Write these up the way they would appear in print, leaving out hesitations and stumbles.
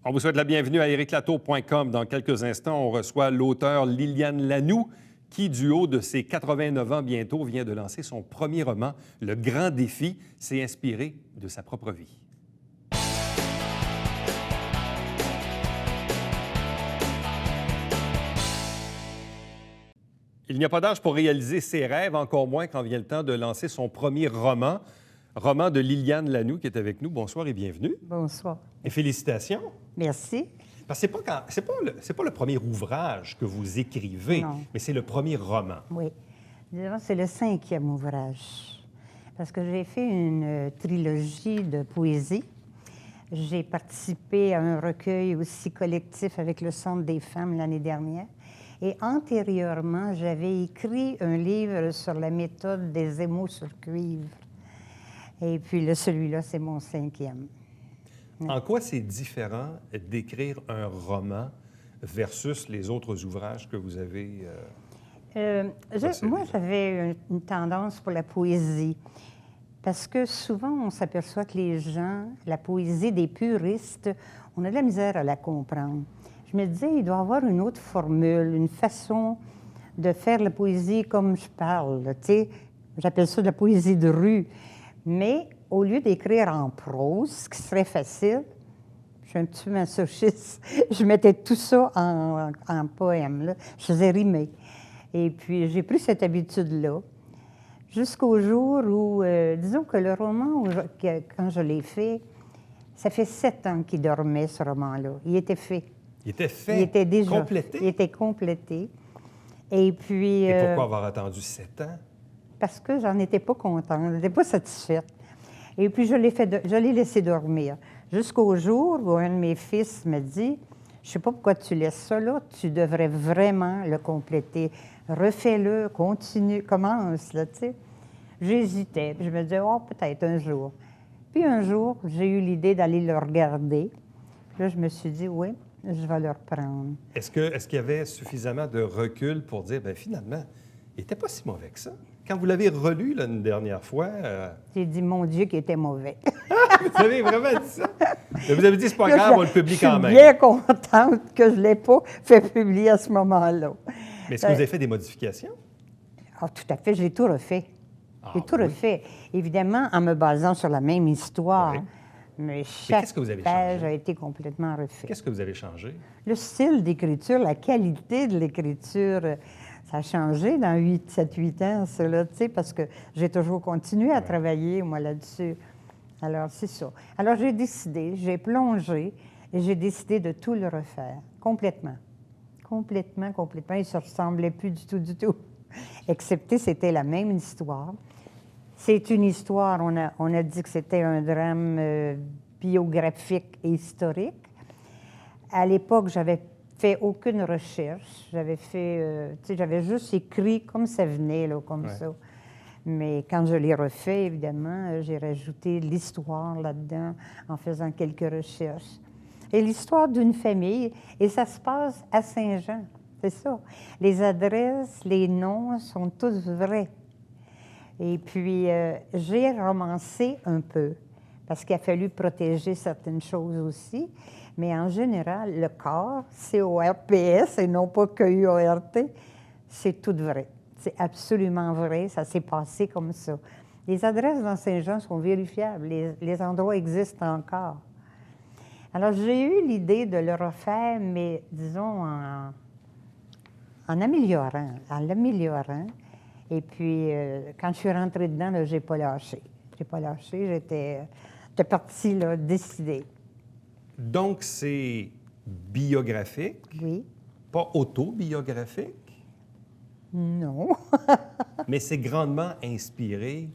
On vous souhaite la bienvenue à ériclatour.com. Dans quelques instants, on reçoit l'auteur Liliane Lanoux, qui, du haut de ses 89 ans bientôt, vient de lancer son premier roman, Le Grand Défi. C'est inspiré de sa propre vie. Il n'y a pas d'âge pour réaliser ses rêves, encore moins quand vient le temps de lancer son premier roman. Roman de Liliane Lanoux qui est avec nous. Bonsoir et bienvenue. Bonsoir. Et félicitations. Merci. Parce que c'est pas le premier ouvrage que vous écrivez, Non. mais c'est le premier roman. Oui. Disons, c'est le 5e ouvrage. Parce que j'ai fait une trilogie de poésie. J'ai participé à un recueil aussi collectif avec le Centre des femmes l'année dernière. Et antérieurement, j'avais écrit un livre sur la méthode des émaux sur cuivre. Et puis là, celui-là, c'est mon 5e. En quoi c'est différent d'écrire un roman versus les autres ouvrages que vous avez Moi, j'avais une tendance pour la poésie. Parce que souvent, on s'aperçoit que les gens, la poésie des puristes, on a de la misère à la comprendre. Je me disais, il doit y avoir une autre formule, une façon de faire la poésie comme je parle. Tu sais, j'appelle ça de la poésie de rue. Mais au lieu d'écrire en prose, ce qui serait facile, je suis un petit peu masochiste, je mettais tout ça en poème. Là. Je faisais rimer. Et puis, j'ai pris cette habitude-là jusqu'au jour où, disons que le roman, quand je l'ai fait, ça fait 7 ans qu'il dormait, ce roman-là. Il était fait. Il était fait, Il était déjà complété? Il était complété. Et puis... Et pourquoi avoir attendu 7 ans? Parce que j'en étais pas contente, je n'étais pas satisfaite. Et puis, je l'ai laissé dormir. Jusqu'au jour où un de mes fils me dit, « Je ne sais pas pourquoi tu laisses ça là, tu devrais vraiment le compléter. Refais-le, continue, commence, là, tu sais. » J'hésitais, puis je me disais, « Oh, peut-être un jour. » Puis un jour, j'ai eu l'idée d'aller le regarder. Puis là, je me suis dit, « Oui, je vais le reprendre. » Est-ce qu'il y avait suffisamment de recul pour dire, bien finalement, il n'était pas si mauvais que ça? Quand vous l'avez relu là, une dernière fois... J'ai dit, mon Dieu, qu'il était mauvais. Vous avez vraiment dit ça? Mais vous avez dit, c'est pas grave, on le publie quand même. Je suis bien contente que je ne l'ai pas fait publier à ce moment-là. Mais est-ce que vous avez fait des modifications? Ah, tout à fait, j'ai tout refait. J'ai tout oui? refait. Évidemment, en me basant sur la même histoire. Oui. Mais chaque qu'est-ce que vous avez page changé? a été complètement refait. Qu'est-ce que vous avez changé? Le style d'écriture, la qualité de l'écriture, ça a changé dans 7-8 ans, cela, tu sais, parce que j'ai toujours continué à travailler, moi, là-dessus. Alors, c'est ça. Alors, j'ai décidé, j'ai plongé et j'ai décidé de tout le refaire, complètement. Complètement, complètement. Il ne se ressemblait plus du tout. Excepté, c'était la même histoire. C'est une histoire, on a dit que c'était un drame biographique et historique. À l'époque, j'avais fait aucune recherche. J'avais fait, tu sais, j'avais juste écrit comme ça venait, là, comme ça. Mais quand je l'ai refait, évidemment, j'ai rajouté l'histoire là-dedans en faisant quelques recherches. Et l'histoire d'une famille, et ça se passe à Saint-Jean, c'est ça. Les adresses, les noms sont tous vrais. Et puis, j'ai romancé un peu, parce qu'il a fallu protéger certaines choses aussi. Mais en général, le corps, C-O-R-P-S et non pas Q-U-A-R-T, c'est tout vrai. C'est absolument vrai, ça s'est passé comme ça. Les adresses dans Saint-Jean sont vérifiables, les endroits existent encore. Alors, j'ai eu l'idée de le refaire, mais disons en l'améliorant. Et puis, quand je suis rentrée dedans, je n'ai pas lâché. Je n'ai pas lâché, j'étais partie là, décidée. Donc, c'est biographique? Oui. Pas autobiographique? Non. Mais c'est grandement inspiré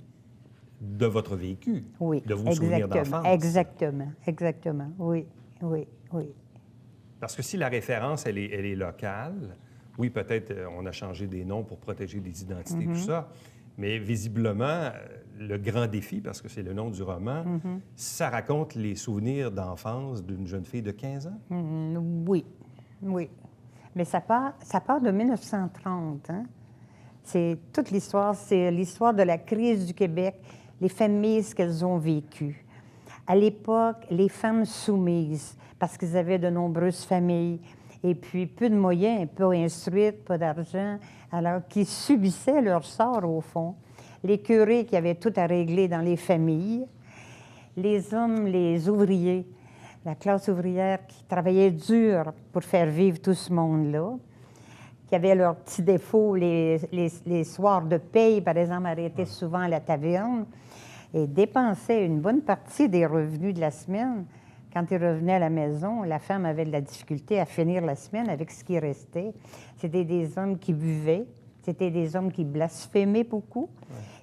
de votre vécu, Oui, de vos souvenirs d'enfance. Exactement. Oui. Parce que si la référence, elle est locale, oui, peut-être on a changé des noms pour protéger les identités, tout ça, mais visiblement, le grand défi, parce que c'est le nom du roman, ça raconte les souvenirs d'enfance d'une jeune fille de 15 ans? Oui. Mais ça part de 1930. Hein? C'est toute l'histoire, c'est l'histoire de la crise du Québec, les familles, ce qu'elles ont vécu. À l'époque, les femmes soumises, parce qu'ils avaient de nombreuses familles, et puis peu de moyens, peu instruites, pas d'argent, alors qui subissaient leur sort au fond. Les curés qui avaient tout à régler dans les familles, les hommes, les ouvriers, la classe ouvrière qui travaillait dur pour faire vivre tout ce monde-là, qui avaient leurs petits défauts, les soirs de paye, par exemple, arrêtaient souvent à la taverne et dépensaient une bonne partie des revenus de la semaine. Quand ils revenaient à la maison, la femme avait de la difficulté à finir la semaine avec ce qui restait. C'était des hommes qui buvaient, c'était des hommes qui blasphémaient beaucoup.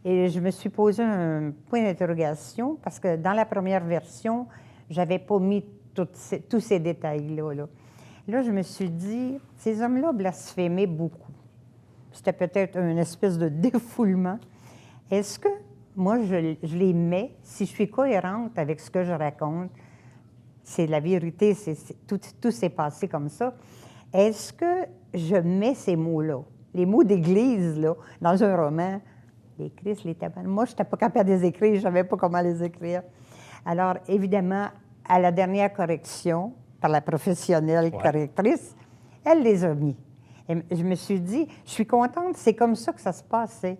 Ouais. Et je me suis posé un point d'interrogation parce que dans la première version, je n'avais pas mis tous ces détails-là. Là, je me suis dit, ces hommes-là blasphémaient beaucoup. C'était peut-être une espèce de défoulement. Est-ce que moi, je les mets, si je suis cohérente avec ce que je raconte, c'est la vérité, tout s'est passé comme ça, est-ce que je mets ces mots-là, les mots d'Église, là, dans un roman, les Christ, les tabernes, moi, je n'étais pas capable de les écrire, je ne savais pas comment les écrire. Alors, évidemment, à la dernière correction, par la professionnelle correctrice, elle les a mis. Et je me suis dit, je suis contente, c'est comme ça que ça se passait.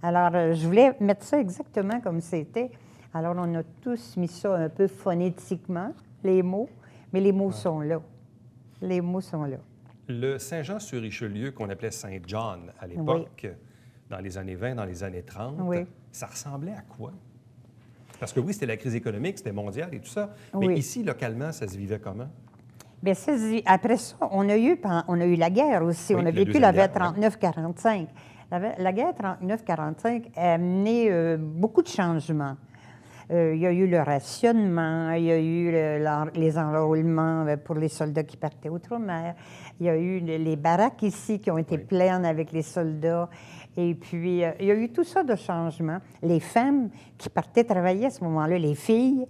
Alors, je voulais mettre ça exactement comme c'était. Alors, on a tous mis ça un peu phonétiquement, les mots, mais les mots sont là. Les mots sont là. Le Saint-Jean-sur-Richelieu, qu'on appelait Saint-John à l'époque, dans les années 20, dans les années 30, ça ressemblait à quoi? Parce que oui, c'était la crise économique, c'était mondial et tout ça. Mais ici, localement, ça se vivait comment? Bien, après ça, on a eu la guerre aussi. On a vécu la guerre 39-45. La guerre 39-45 a amené beaucoup de changements. Il y a eu le rationnement, il y a eu les enrôlements pour les soldats qui partaient outre-mer. Il y a eu les baraques ici qui ont été pleines avec les soldats. Et puis, il y a eu tout ça de changements. Les femmes qui partaient travailler à ce moment-là, les filles,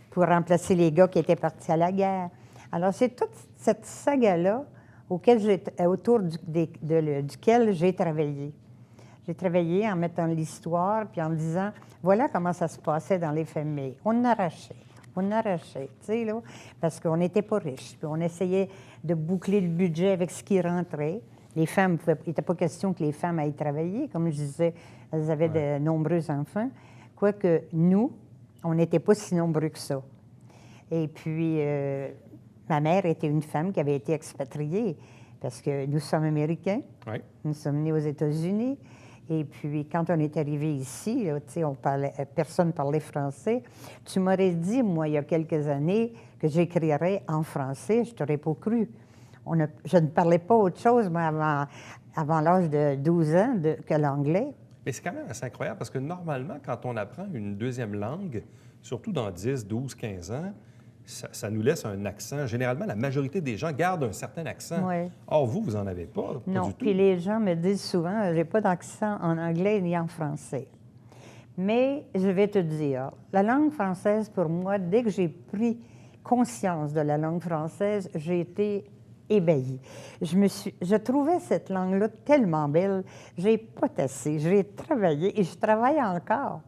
pour remplacer les gars qui étaient partis à la guerre. Alors, c'est toute cette saga-là autour duquel j'ai travaillé. J'ai travaillé en mettant l'histoire, puis en disant, voilà comment ça se passait dans les familles. On arrachait, tu sais, là, parce qu'on n'était pas riches. Puis on essayait de boucler le budget avec ce qui rentrait. Les femmes, il n'était pas question que les femmes aillent travailler. Comme je disais, elles avaient de nombreux enfants. Quoique nous, on n'était pas si nombreux que ça. Et puis, ma mère était une femme qui avait été expatriée, parce que nous sommes Américains. Nous sommes nés aux États-Unis. Et puis, quand on est arrivé ici, là, personne ne parlait français. Tu m'aurais dit, moi, il y a quelques années, que j'écrirais en français, je ne t'aurais pas cru. Je ne parlais pas autre chose, moi, avant l'âge de 12 ans, que l'anglais. Mais c'est quand même assez incroyable, parce que normalement, quand on apprend une deuxième langue, surtout dans 10, 12, 15 ans, ça nous laisse un accent. Généralement, la majorité des gens gardent un certain accent. Or, vous n'en avez pas, pas non, du tout. Puis les gens me disent souvent, je n'ai pas d'accent en anglais ni en français. Mais je vais te dire, la langue française, pour moi, dès que j'ai pris conscience de la langue française, j'ai été ébahie. Je trouvais cette langue-là tellement belle. J'ai potassé, j'ai travaillé et je travaille encore.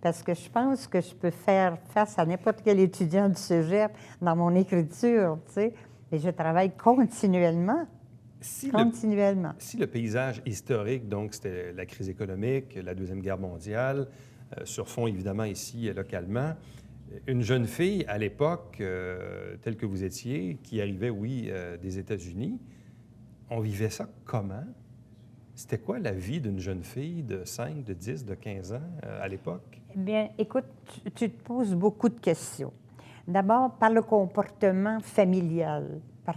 Parce que je pense que je peux faire face à n'importe quel étudiant du cégep dans mon écriture, tu sais. Et je travaille continuellement. Si le paysage historique, donc c'était la crise économique, la Deuxième Guerre mondiale, sur fond évidemment ici localement, une jeune fille à l'époque, telle que vous étiez, qui arrivait, des États-Unis, on vivait ça comment? C'était quoi la vie d'une jeune fille de 5, de 10, de 15 ans à l'époque? Eh bien, écoute, tu te poses beaucoup de questions. D'abord, par le comportement familial, par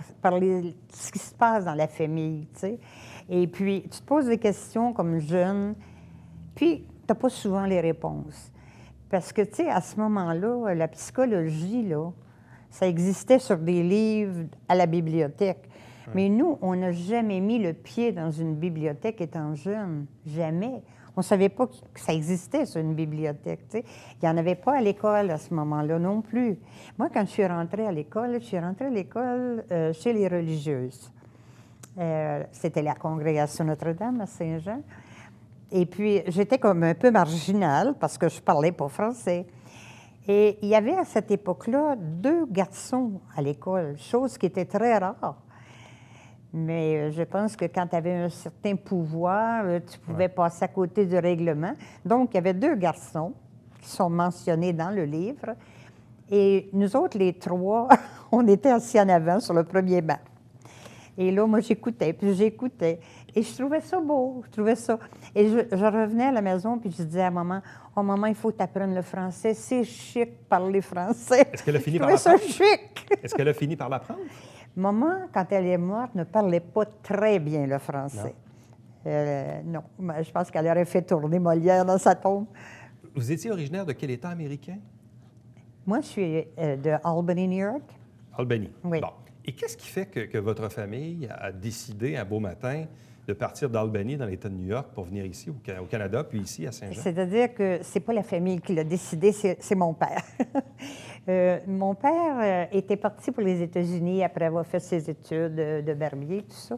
ce qui se passe dans la famille, tu sais. Et puis, tu te poses des questions comme jeune, puis tu n'as pas souvent les réponses. Parce que, tu sais, à ce moment-là, la psychologie, là, ça existait sur des livres à la bibliothèque. Mais nous, on n'a jamais mis le pied dans une bibliothèque étant jeune. Jamais. On ne savait pas que ça existait, sur une bibliothèque. Tu sais. Il n'y en avait pas à l'école à ce moment-là non plus. Moi, quand je suis rentrée à l'école, chez les religieuses. C'était la congrégation Notre-Dame à Saint-Jean. Et puis, j'étais comme un peu marginale parce que je ne parlais pas français. Et il y avait à cette époque-là 2 garçons à l'école, chose qui était très rare. Mais je pense que quand tu avais un certain pouvoir, tu pouvais passer à côté du règlement. Donc, il y avait 2 garçons qui sont mentionnés dans le livre. Et nous autres, les 3, on était assis en avant sur le premier banc. Et là, moi, j'écoutais, puis j'écoutais. Et je trouvais ça beau, je trouvais ça. Et je revenais à la maison, puis je disais à maman, « Oh, maman, il faut que tu apprennes le français. C'est chic parler français. » Est-ce qu'elle a fini je par trouvais ça l'apprendre? chic. Est-ce qu'elle a fini par l'apprendre? Maman, quand elle est morte, ne parlait pas très bien le français. Non, mais je pense qu'elle aurait fait tourner Molière dans sa tombe. Vous étiez originaire de quel État américain? Moi, je suis de Albany, New York. Albany. Oui. Bon. Et qu'est-ce qui fait que votre famille a décidé un beau matin de partir d'Albany dans l'État de New York pour venir ici au Canada, puis ici à Saint-Jean? C'est-à-dire que c'est pas la famille qui l'a décidé, c'est mon père. Mon père était parti pour les États-Unis après avoir fait ses études de barbier, tout ça.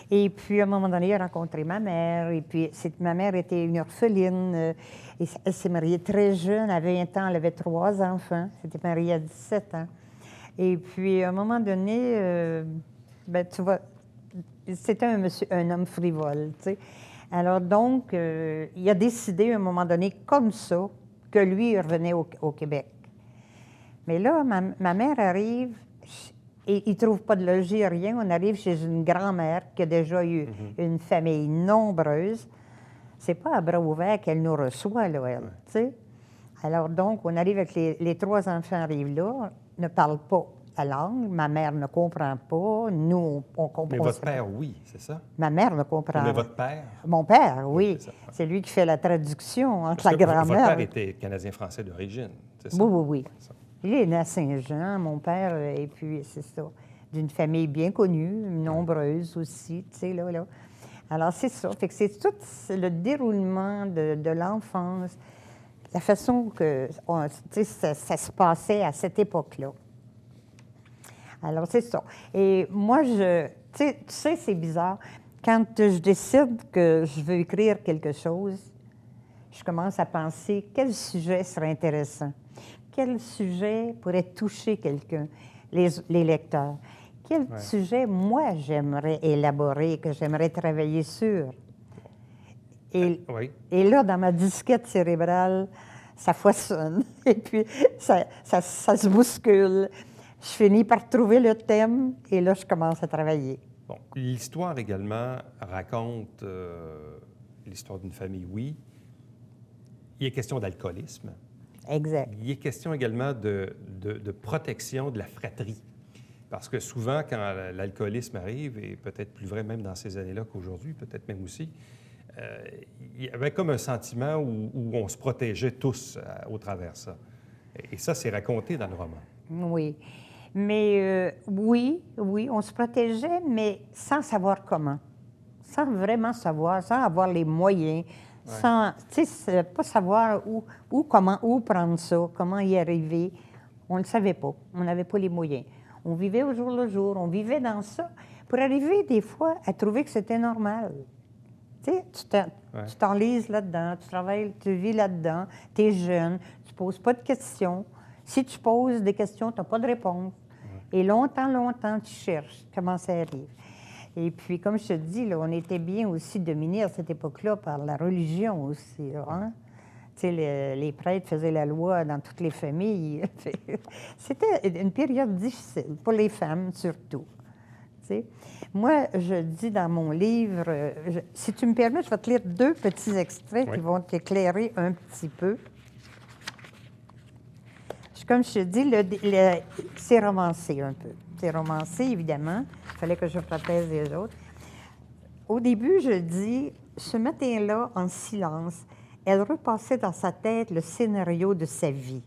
Et puis, à un moment donné, il a rencontré ma mère. Et puis, ma mère était une orpheline. Et elle s'est mariée très jeune. À 20 ans, elle avait 3 enfants. Elle s'était mariée à 17 ans. Et puis, à un moment donné, ben, tu vois, c'était un homme frivole, tu sais. Alors donc, il a décidé à un moment donné, comme ça, que lui, il revenait au Québec. Mais là, ma mère arrive et il ne trouve pas de logis, rien. On arrive chez une grand-mère qui a déjà eu une famille nombreuse. C'est pas à bras ouverts qu'elle nous reçoit, là, elle, tu sais. Alors donc, on arrive avec les 3 enfants arrivent là, ne parlent pas la langue. Ma mère ne comprend pas. Nous, on comprend. Mais votre père, oui, c'est ça? Ma mère ne comprend. Mais votre père? Mon père, oui. C'est ça, ouais. C'est lui qui fait la traduction entre Parce la que grand-mère. Votre père était Canadien-Français d'origine, c'est ça? Oui, oui, oui. C'est ça. Il est né à Saint-Jean, mon père, et puis c'est ça, d'une famille bien connue, nombreuse aussi, tu sais, là. Alors, c'est ça. Fait que c'est tout le déroulement de l'enfance, la façon que tu sais, ça se passait à cette époque-là. Alors, c'est ça. Et moi, tu sais, c'est bizarre. Quand je décide que je veux écrire quelque chose, je commence à penser quel sujet serait intéressant, quel sujet pourrait toucher quelqu'un, les lecteurs, quel sujet, moi, j'aimerais élaborer, que j'aimerais travailler sur. Et là, dans ma disquette cérébrale, ça foisonne, et puis ça se bouscule. Je finis par trouver le thème, et là, je commence à travailler. Bon, l'histoire également raconte l'histoire d'une famille, oui. Il est question d'alcoolisme. Exact. Il est question également de protection de la fratrie. Parce que souvent, quand l'alcoolisme arrive, et peut-être plus vrai même dans ces années-là qu'aujourd'hui, peut-être même aussi, il y avait comme un sentiment où on se protégeait tous au travers de ça. Et ça, c'est raconté dans le roman. Oui. Mais oui, on se protégeait, mais sans savoir comment. Sans vraiment savoir, sans avoir les moyens, sans, tu sais, pas savoir où prendre ça, comment y arriver. On ne le savait pas. On n'avait pas les moyens. On vivait au jour le jour. On vivait dans ça pour arriver, des fois, à trouver que c'était normal. Tu sais, tu t'enlises là-dedans, tu travailles, tu vis là-dedans, tu es jeune, tu ne poses pas de questions. Si tu poses des questions, tu n'as pas de réponse. Et longtemps, tu cherches comment ça arrive. Et puis, comme je te dis, là, on était bien aussi dominés à cette époque-là par la religion aussi. Là, hein? Tu sais, les prêtres faisaient la loi dans toutes les familles. C'était une période difficile, pour les femmes surtout. Tu sais. Moi, je dis dans mon livre, si tu me permets, je vais te lire 2 petits extraits qui vont t'éclairer un petit peu. Comme je te dis, c'est romancé un peu. C'est romancé, évidemment. Il fallait que je protège les autres. Au début, je dis, ce matin-là, en silence, elle repassait dans sa tête le scénario de sa vie.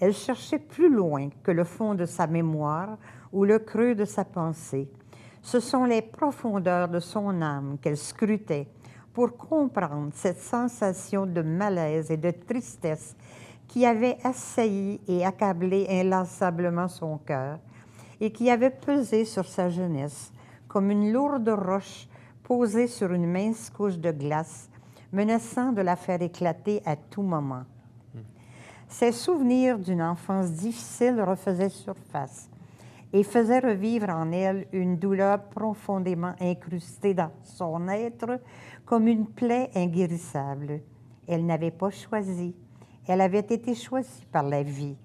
Elle cherchait plus loin que le fond de sa mémoire ou le creux de sa pensée. Ce sont les profondeurs de son âme qu'elle scrutait pour comprendre cette sensation de malaise et de tristesse qui avait assailli et accablé inlassablement son cœur et qui avait pesé sur sa jeunesse comme une lourde roche posée sur une mince couche de glace, menaçant de la faire éclater à tout moment. Ses souvenirs d'une enfance difficile refaisaient surface et faisaient revivre en elle une douleur profondément incrustée dans son être comme une plaie inguérissable. Elle n'avait pas choisi. Elle avait été choisie par la vie.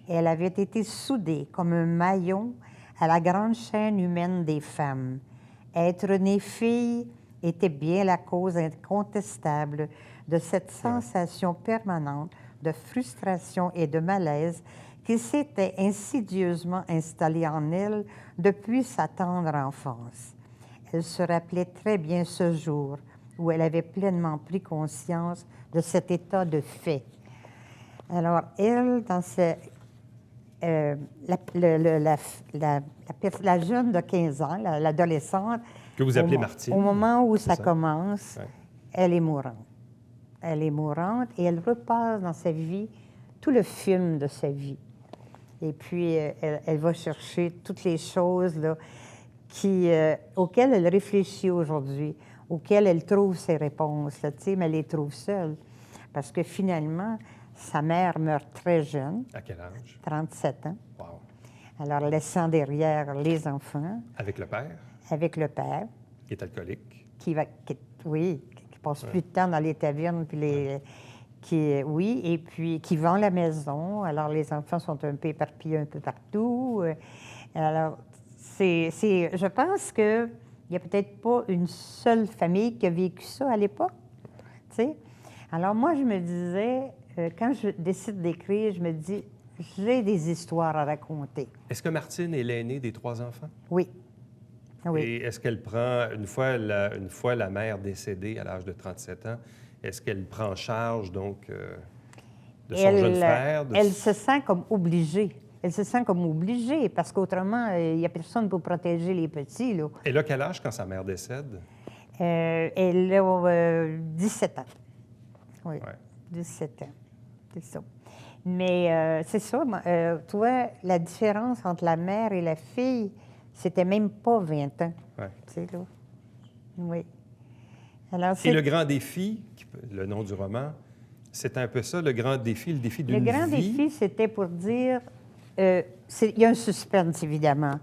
Elle avait été soudée comme un maillon à la grande chaîne humaine des femmes. Être née fille était bien la cause incontestable de cette sensation permanente de frustration et de malaise qui s'était insidieusement installée en elle depuis sa tendre enfance. Elle se rappelait très bien ce jour où elle avait pleinement pris conscience de cet état de fait. Alors, elle, dans la jeune de 15 ans, l'adolescente, que vous appelez Martine. Au moment où ça commence, ouais. Elle est mourante. Elle est mourante et elle repasse dans sa vie tout le film de sa vie. Et puis, elle va chercher toutes les choses là, auxquelles elle réfléchit aujourd'hui, auxquelles elle trouve ses réponses, là, mais elle les trouve seule. Parce que finalement, sa mère meurt très jeune. À quel âge? 37 ans. Wow. Alors, laissant derrière les enfants. Avec le père? Avec le père. Qui est alcoolique? Qui passe plus de temps dans les tavernes, puis et puis qui vend la maison. Alors, les enfants sont un peu éparpillés un peu partout. Alors, je pense qu'il n'y a peut-être pas une seule famille qui a vécu ça à l'époque, tu sais. Alors, moi, je me disais, quand je décide d'écrire, je me dis, j'ai des histoires à raconter. Est-ce que Martine est l'aînée des 3 enfants? Oui. Oui. Et est-ce qu'elle prend, une fois la mère décédée à l'âge de 37 ans, est-ce qu'elle prend en charge, donc, de son jeune frère? Elle se sent comme obligée. Elle se sent comme obligée, parce qu'autrement, il n'y a personne pour protéger les petits, là. Elle a quel âge quand sa mère décède? Elle a 17 ans. Oui, ouais. 17 ans. C'est ça. Mais c'est ça, toi, la différence entre la mère et la fille, c'était même pas 20 ans. Ouais. Tu sais, là. Oui. Alors, et le grand défi, le nom du roman, c'est un peu ça, le grand défi, le défi d'une vie. Le grand défi, c'était pour dire... il y a un suspense, évidemment.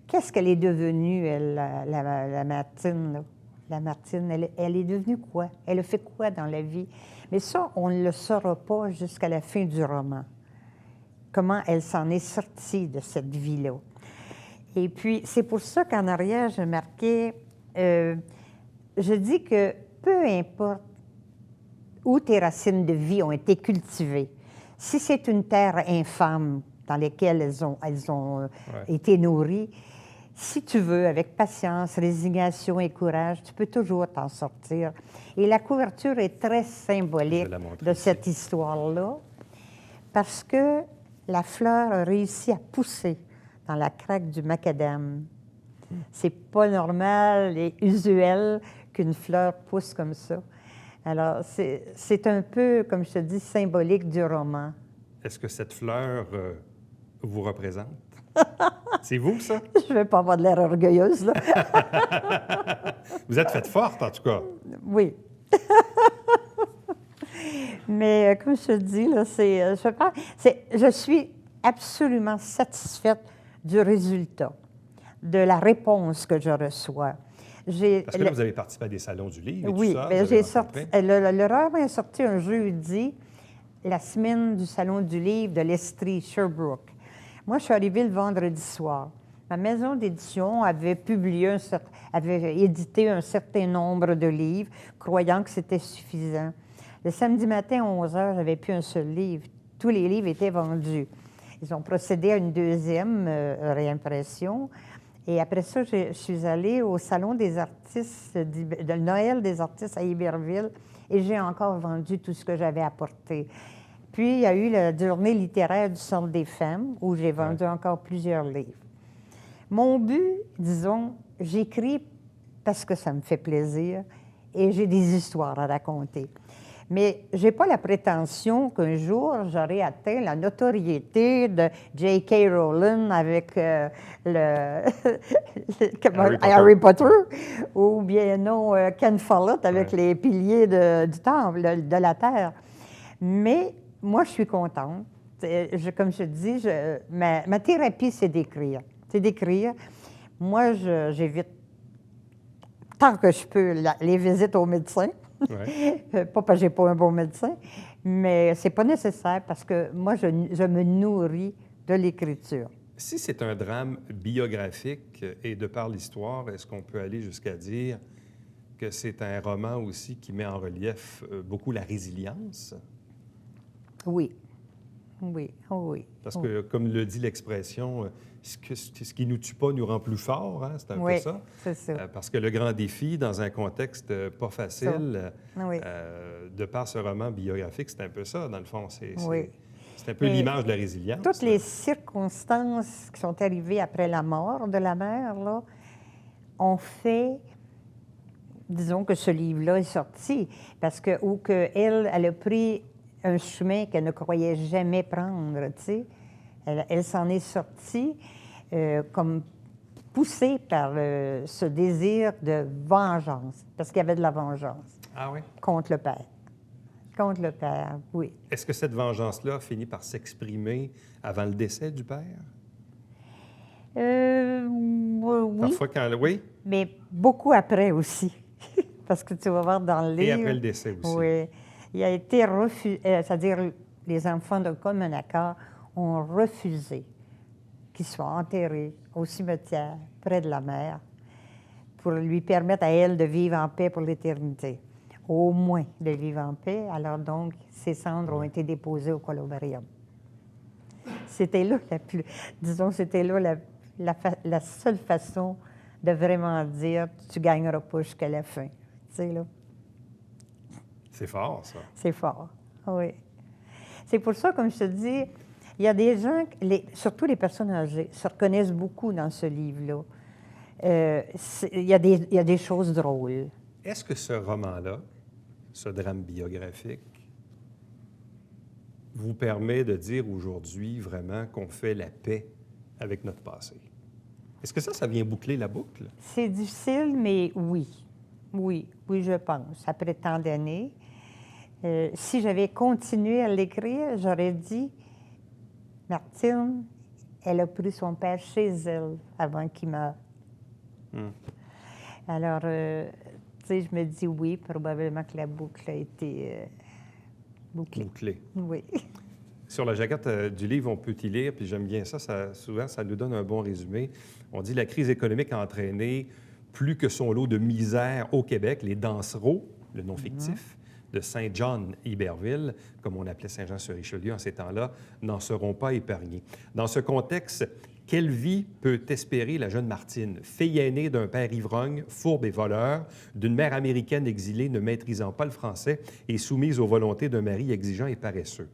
Qu'est-ce qu'elle est devenue, elle, la Martine, là? La Martine, elle est devenue quoi? Elle a fait quoi dans la vie? Mais ça, on ne le saura pas jusqu'à la fin du roman. Comment elle s'en est sortie de cette vie-là. Et puis, c'est pour ça qu'en arrière, j'ai marqué... je dis que peu importe où tes racines de vie ont été cultivées, si c'est une terre infâme dans laquelle elles ont été nourries, si tu veux, avec patience, résignation et courage, tu peux toujours t'en sortir. Et la couverture est très symbolique de cette histoire-là, parce que la fleur a réussi à pousser dans la craque du macadam. C'est pas normal et usuel qu'une fleur pousse comme ça. Alors, c'est un peu, comme je te dis, symbolique du roman. Est-ce que cette fleur vous représente? C'est vous, ça? Je ne veux pas avoir de l'air orgueilleuse, là. Vous êtes faite forte, en tout cas. Oui. Mais comme je te dis, là, je suis absolument satisfaite du résultat, de la réponse que je reçois. Parce que là, vous avez participé à des salons du livre et oui, tout ça. Oui, j'ai sorti... Le roman est sorti un jeudi, la semaine du salon du livre de l'Estrie, Sherbrooke. Moi, je suis arrivée le vendredi soir. Ma maison d'édition avait avait édité un certain nombre de livres, croyant que c'était suffisant. Le samedi matin, à 11 h, j'avais plus un seul livre. Tous les livres étaient vendus. Ils ont procédé à une deuxième réimpression. Et après ça, je suis allée au Salon des artistes, de Noël des artistes à Iberville, et j'ai encore vendu tout ce que j'avais apporté. Puis, il y a eu la journée littéraire du Centre des femmes, où j'ai vendu encore plusieurs livres. Mon but, disons, j'écris parce que ça me fait plaisir et j'ai des histoires à raconter. Mais je n'ai pas la prétention qu'un jour, j'aurai atteint la notoriété de J.K. Rowling avec Harry Potter, ou bien non, Ken Follett avec les piliers du temple, de la terre. Mais moi, je suis contente. Comme je te dis, ma thérapie, c'est d'écrire. C'est d'écrire. Moi, j'évite, tant que je peux, les visites au médecin. Ouais. Pas parce que j'ai pas un bon médecin, mais c'est pas nécessaire parce que moi, je me nourris de l'écriture. Si c'est un drame biographique et de par l'histoire, est-ce qu'on peut aller jusqu'à dire que c'est un roman aussi qui met en relief beaucoup la résilience? Oui. Oui, oh oui. Parce que, comme le dit l'expression, ce qui ne nous tue pas nous rend plus forts, hein? C'est un peu ça. C'est ça. Parce que le grand défi, dans un contexte pas facile, Oui. de par ce roman biographique, c'est un peu ça, dans le fond. C'est un peu Et l'image de la résilience. toutes les circonstances qui sont arrivées après la mort de la mère, là, ont fait, disons que ce livre-là est sorti, parce que, ou qu'elle, elle a pris un chemin qu'elle ne croyait jamais prendre, tu sais. Elle s'en est sortie comme poussée par ce désir de vengeance, parce qu'il y avait de la vengeance. Ah oui? Contre le père. Contre le père, oui. Est-ce que cette vengeance-là finit par s'exprimer avant le décès du père? Oui. Parfois, oui? Mais beaucoup après aussi. Parce que tu vas voir dans le livre... Et après le décès aussi. Oui. Il a été refusé... c'est-à-dire, les enfants de commun accord ont refusé qu'il soit enterré au cimetière près de la mer pour lui permettre à elle de vivre en paix pour l'éternité. Au moins de vivre en paix. Alors donc, ses cendres ont été déposées au columbarium. C'était là c'était là la seule façon de vraiment dire « tu gagneras pas jusqu'à la fin ». Tu sais, là. C'est fort, ça. C'est fort, oui. C'est pour ça, comme je te dis, il y a des gens, surtout les personnes âgées, se reconnaissent beaucoup dans ce livre-là. Il y a des choses drôles. Est-ce que ce roman-là, ce drame biographique, vous permet de dire aujourd'hui vraiment qu'on fait la paix avec notre passé? Est-ce que ça vient boucler la boucle? C'est difficile, mais oui. Oui, je pense. Après tant d'années, si j'avais continué à l'écrire, j'aurais dit, Martine, elle a pris son père chez elle avant qu'il meure. Alors, tu sais, je me dis oui, probablement que la boucle a été bouclée. Oui. Sur la jaquette du livre, on peut y lire, puis j'aime bien ça, souvent, ça nous donne un bon résumé. On dit « La crise économique a entraîné plus que son lot de misère au Québec. Les Dansereaux, le nom fictif, de Saint-John-Iberville, comme on appelait Saint-Jean-sur-Richelieu en ces temps-là, n'en seront pas épargnés. » Dans ce contexte, quelle vie peut espérer la jeune Martine, fille aînée d'un père ivrogne, fourbe et voleur, d'une mère américaine exilée ne maîtrisant pas le français et soumise aux volontés d'un mari exigeant et paresseux?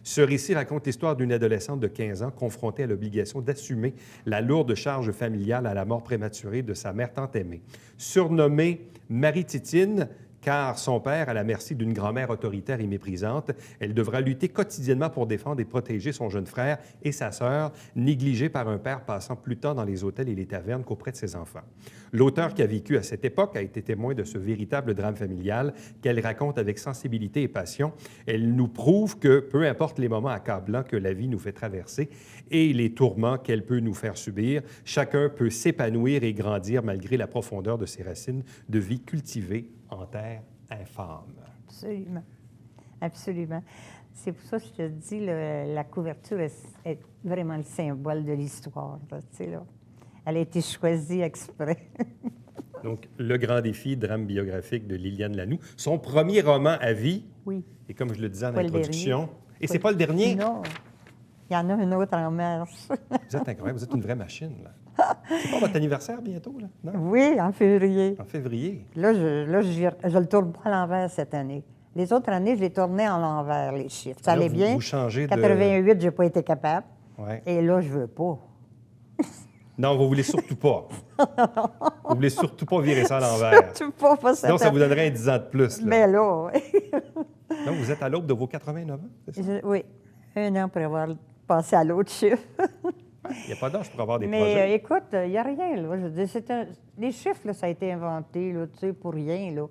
Ce récit raconte l'histoire d'une adolescente de 15 ans confrontée à l'obligation d'assumer la lourde charge familiale à la mort prématurée de sa mère tant aimée. Surnommée Marie-Titine, car son père à la merci d'une grand-mère autoritaire et méprisante, elle devra lutter quotidiennement pour défendre et protéger son jeune frère et sa sœur, négligés par un père passant plus de temps dans les hôtels et les tavernes qu'auprès de ses enfants. L'auteur qui a vécu à cette époque a été témoin de ce véritable drame familial qu'elle raconte avec sensibilité et passion. Elle nous prouve que, peu importe les moments accablants que la vie nous fait traverser et les tourments qu'elle peut nous faire subir, chacun peut s'épanouir et grandir malgré la profondeur de ses racines de vie cultivée en terre infâme. Absolument. Absolument. C'est pour ça que je te dis, la couverture est vraiment le symbole de l'histoire. Tu sais, là. Elle a été choisie exprès. Donc, Le Grand Défi, drame biographique de Liliane Lanoux. Son premier roman à vie. Oui. Et comme je le disais en Pas introduction. Et c'est pas le dernier? Non. Il y en a un autre en mars. Vous êtes incroyable, vous êtes une vraie machine, là. C'est pas votre anniversaire bientôt, là? Non? Oui, en février. En février. Là, je le tourne pas à l'envers cette année. Les autres années, je les tournais en l'envers, les chiffres. Ça Là, allait bien. Vous changez 88, j'ai pas été capable. Ouais. Et là, je veux pas. Non, vous voulez surtout pas. Vous voulez surtout pas virer ça à l'envers. Surtout pas cette Sinon, ça année. vous donnerait un 10 ans de plus. Là. Mais là, Donc, vous êtes à l'aube de vos 89 ans, c'est ça? oui, 1 an pour avoir passé à l'autre chiffre. Il n'y a pas d'âge pour avoir des Mais projets. écoute, il n'y a rien, là. Je veux dire, les chiffres, là, ça a été inventé, là, tu sais, pour rien, là.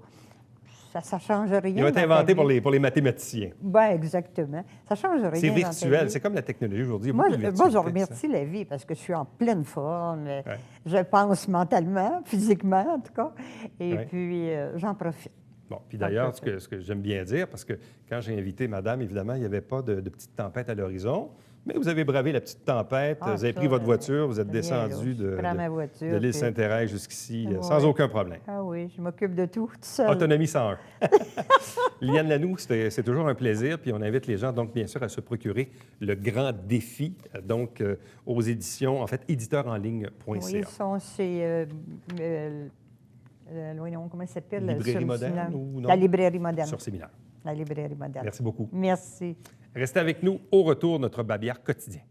Ça change rien. Il va être inventé pour les mathématiciens. Ben, exactement. Ça change rien. C'est dans ta virtuel. vie. C'est comme la technologie aujourd'hui. Il y a Moi, beaucoup de je virtualité, remercie la vie parce que je suis en pleine forme. Ouais. Je pense mentalement, physiquement, en tout cas. Et Ouais. puis, j'en profite. Bon, puis d'ailleurs, ce que j'aime bien dire, parce que quand j'ai invité madame, évidemment, il n'y avait pas de petite tempête à l'horizon, mais vous avez bravé la petite tempête, Ah, vous avez ça, pris votre voiture, vous êtes rien, descendu là. Je prends ma de voiture, l'île puis- Sainte-Thérèse jusqu'ici Ouais. sans aucun problème. Ah oui, je m'occupe de tout seule. Autonomie 101. Liliane Lanoux, c'est toujours un plaisir, puis on invite les gens, donc, bien sûr, à se procurer le grand défi, donc, aux éditions, en fait, éditeurenligne.ca. Oui, ils sont chez... voyons, comment ça s'appelle? Librairie sur le moderne Sénat. ou non? La librairie moderne. Sur séminaire. La librairie moderne. Merci beaucoup. Merci. Restez avec nous. Au retour, notre Babière quotidien.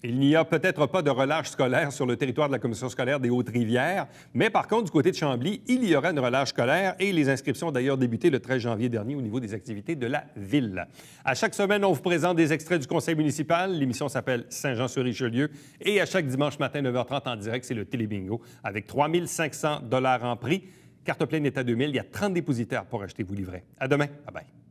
Il n'y a peut-être pas de relâche scolaire sur le territoire de la Commission scolaire des Hautes-Rivières, mais par contre, du côté de Chambly, il y aura une relâche scolaire et les inscriptions ont d'ailleurs débuté le 13 janvier dernier au niveau des activités de la ville. À chaque semaine, on vous présente des extraits du conseil municipal. L'émission s'appelle Saint-Jean-sur-Richelieu et à chaque dimanche matin, 9h30 en direct, c'est le Télébingo avec 3 500 $ en prix. Carte pleine est à 2 000. Il y a 30 dépositaires pour acheter vos livrets. À demain. Bye-bye.